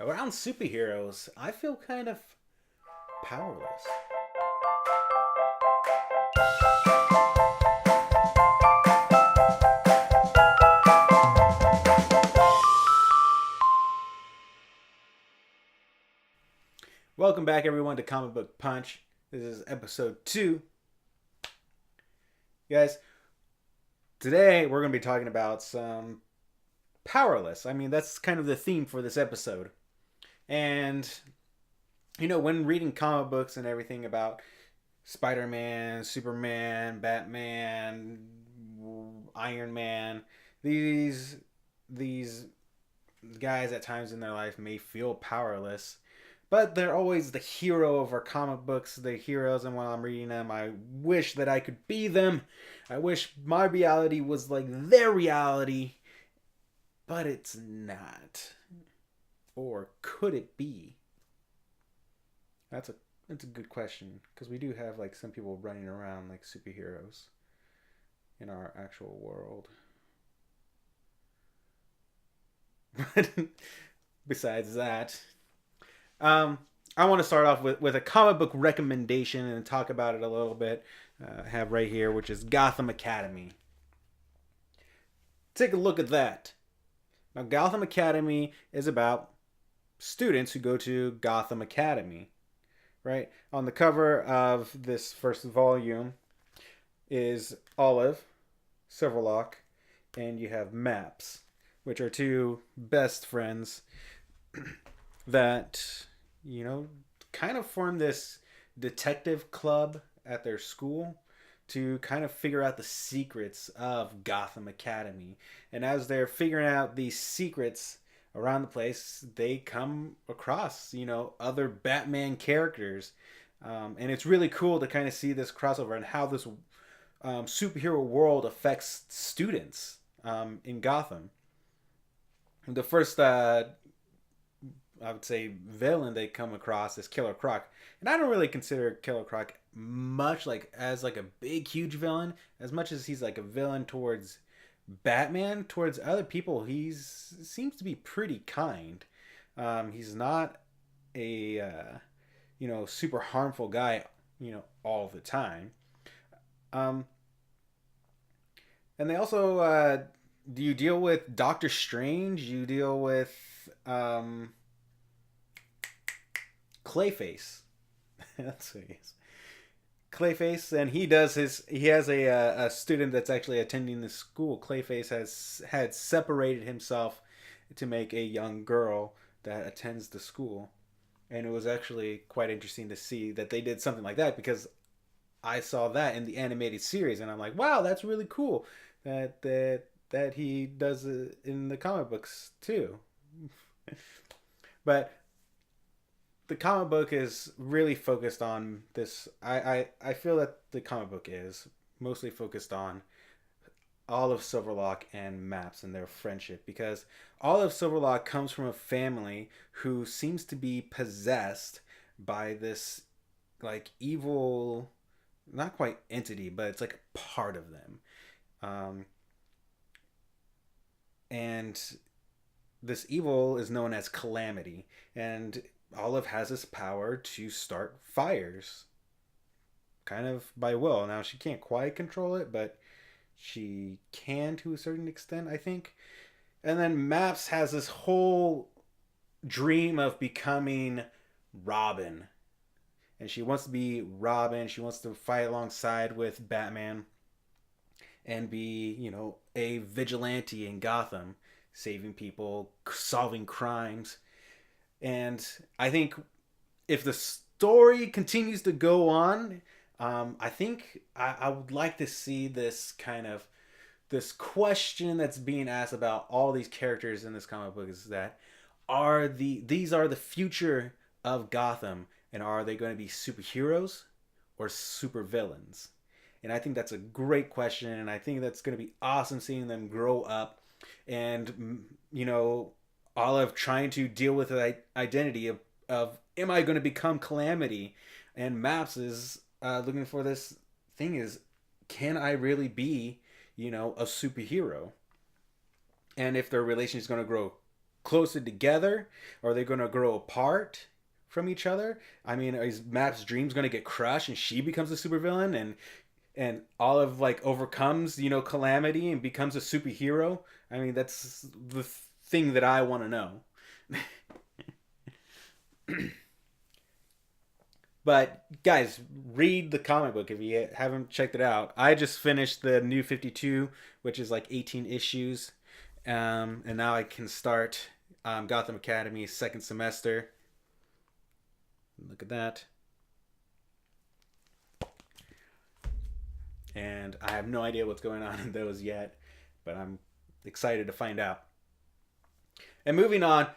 Around superheroes, I feel kind of powerless. Welcome back, everyone, to Comic Book Punch. This is episode 2. Guys, today we're going to be talking about some Powerless. I mean, that's kind of the theme for this episode. And, when reading comic books and everything about Spider-Man, Superman, Batman, Iron Man, these guys at times in their life may feel powerless, but they're always the hero of our comic books, the heroes, and while I'm reading them, I wish that I could be them. I wish my reality was like their reality, but it's not. Or could it be? That's a good question, because we do have like some people running around like superheroes in our actual world. But besides that, I want to start off with a comic book recommendation and talk about it a little bit. I have right here, which is Gotham Academy. Take a look at that. Now, Gotham Academy is about students who go to Gotham Academy, right? On the cover of this first volume is Olive, Silverlock, and you have Maps, which are two best friends that, kind of form this detective club at their school to kind of figure out the secrets of Gotham Academy. And as they're figuring out these secrets around the place, they come across, other Batman characters. And it's really cool to kind of see this crossover and how this superhero world affects students in Gotham. The first I would say villain they come across is Killer Croc, and I don't really consider Killer Croc much as a big huge villain, as much as he's like a villain towards Batman. Towards other people, seems to be pretty kind. He's not a super harmful guy, all the time. And they also do you deal with Doctor Strange? You deal with Clayface. That's who he is. Clayface, and he has a student that's actually attending the school. Clayface had separated himself to make a young girl that attends the school, and it was actually quite interesting to see that they did something like that, because I saw that in the animated series, and I'm like, wow, that's really cool that he does it in the comic books too. But the comic book is really focused on this. I feel that the comic book is mostly focused on Olive, Silverlock, and Maps and their friendship, because Olive Silverlock comes from a family who seems to be possessed by this like evil, not quite entity, but it's like a part of them. And this evil is known as Calamity, and Olive has this power to start fires, kind of by will. Now, she can't quite control it, but she can to a certain extent, I think. And then Maps has this whole dream of becoming Robin. And she wants to be Robin. She wants to fight alongside with Batman and be, a vigilante in Gotham, saving people, solving crimes. And I think if the story continues to go on, I think I would like to see this question that's being asked about all these characters in this comic book, is that these are the future of Gotham, and are they going to be superheroes or supervillains? And I think that's a great question, and I think that's going to be awesome seeing them grow up, and Olive trying to deal with the identity of am I going to become Calamity? And Maps is looking for this thing is, can I really be, a superhero? And if their relationship is going to grow closer together, or are they going to grow apart from each other? I mean, is Map's dreams going to get crushed and she becomes a supervillain, and Olive like overcomes, calamity and becomes a superhero? I mean, that's the thing that I want to know. But guys, read the comic book if you haven't checked it out. I just finished the New 52, which is like 18 issues. And now I can start Gotham Academy second semester. Look at that. And I have no idea what's going on in those yet, but I'm excited to find out. And moving on,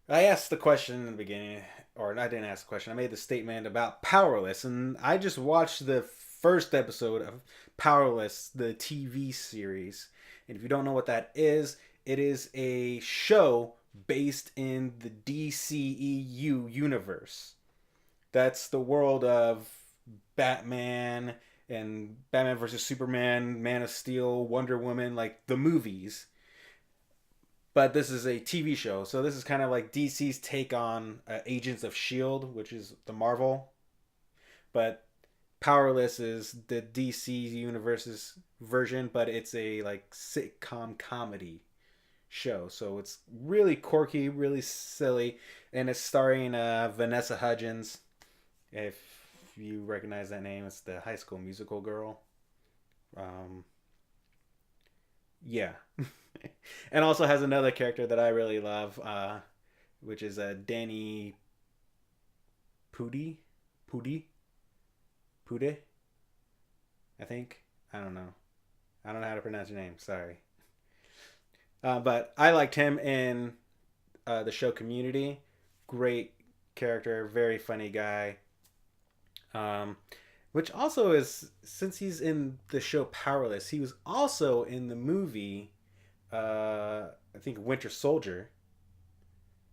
I asked the question in the beginning, or I didn't ask the question. I made the statement about Powerless, and I just watched the first episode of Powerless, the TV series. And if you don't know what that is, it is a show based in the DCEU universe. That's the world of Batman and Batman versus Superman, Man of Steel, Wonder Woman, like the movies. But this is a TV show, so this is kind of like DC's take on Agents of S.H.I.E.L.D., which is the Marvel. But Powerless is the DC Universe's version, but it's a like sitcom comedy show. So it's really quirky, really silly, and it's starring Vanessa Hudgens. If you recognize that name, it's the High School Musical girl. Yeah. And also has another character that I really love, which is Danny Pudi, Pude, I think. I don't know. I don't know how to pronounce your name. Sorry. But I liked him in the show Community. Great character, very funny guy. Which also is, since he's in the show Powerless, he was also in the movie, I think Winter Soldier.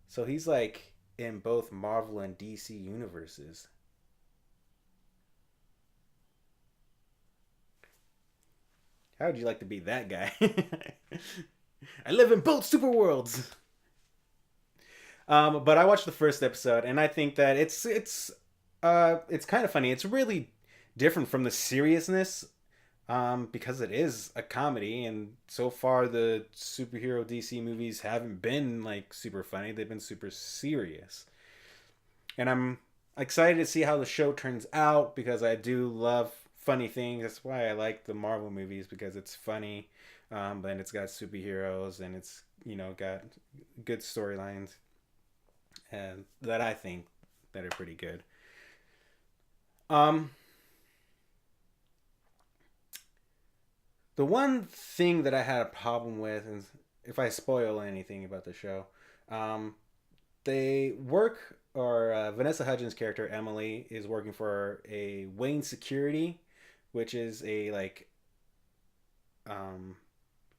So he's like in both Marvel and DC universes. How would you like to be that guy? I live in both super worlds. But I watched the first episode, and I think that it's kind of funny. It's really different from the seriousness, because it is a comedy, and so far the superhero DC movies haven't been like super funny. They've been super serious, and I'm excited to see how the show turns out because I do love funny things. That's why I like the Marvel movies, because it's funny, but it's got superheroes, and it's got good storylines, and that I think that are pretty good. The one thing that I had a problem with is if I spoil anything about the show, they work, or Vanessa Hudgens' character Emily is working for a Wayne Security, which is a like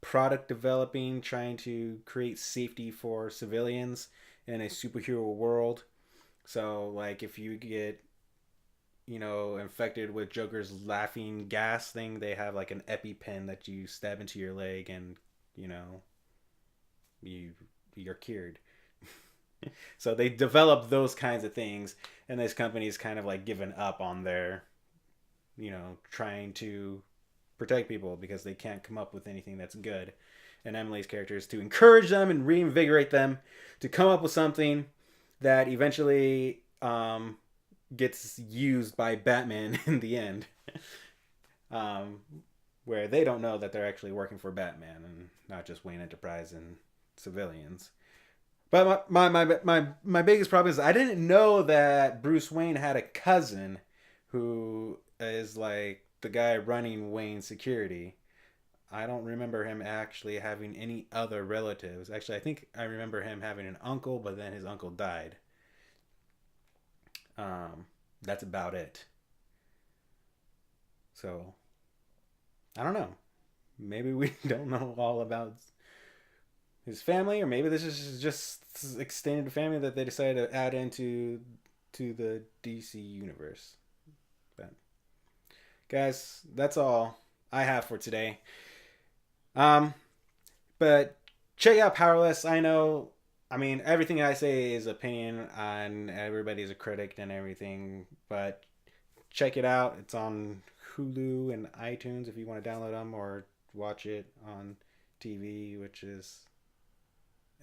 product developing, trying to create safety for civilians in a superhero world. So like if you get infected with Joker's laughing gas thing, they have like an EpiPen that you stab into your leg, and you're cured. So they develop those kinds of things, and this company's kind of like given up on their, trying to protect people because they can't come up with anything that's good. And Emily's character is to encourage them and reinvigorate them to come up with something that eventually gets used by Batman in the end, where they don't know that they're actually working for Batman and not just Wayne Enterprise and civilians. But my biggest problem is I didn't know that Bruce Wayne had a cousin who is like the guy running Wayne Security. I don't remember him actually having any other relatives. Actually, I think I remember him having an uncle, but then his uncle died. That's about it. So, I don't know. Maybe we don't know all about his family, or maybe this is just extended family that they decided to add into the DC universe. But guys, that's all I have for today. But check out Powerless. I know I mean, everything I say is opinion, and everybody's a critic and everything. But check it out. It's on Hulu and iTunes if you want to download them or watch it on TV, which is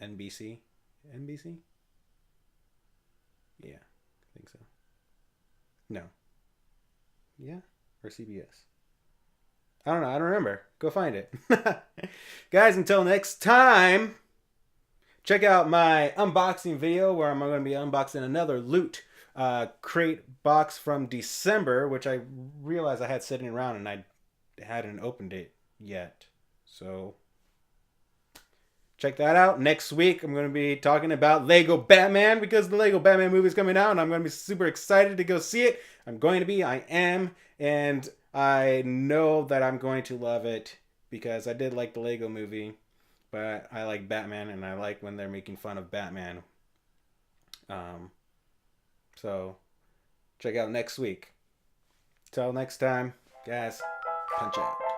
NBC. NBC? Yeah, I think so. No. Yeah? Or CBS? I don't know. I don't remember. Go find it. Guys, until next time, check out my unboxing video where I'm going to be unboxing another Loot crate box from December, which I realized I had sitting around and I hadn't opened it yet. So check that out. Next week, I'm going to be talking about Lego Batman because the Lego Batman movie is coming out and I'm going to be super excited to go see it. I am. And I know that I'm going to love it because I did like the Lego movie, but I like Batman and I like when they're making fun of Batman. Um, so check out next week. Till next time, guys, punch out.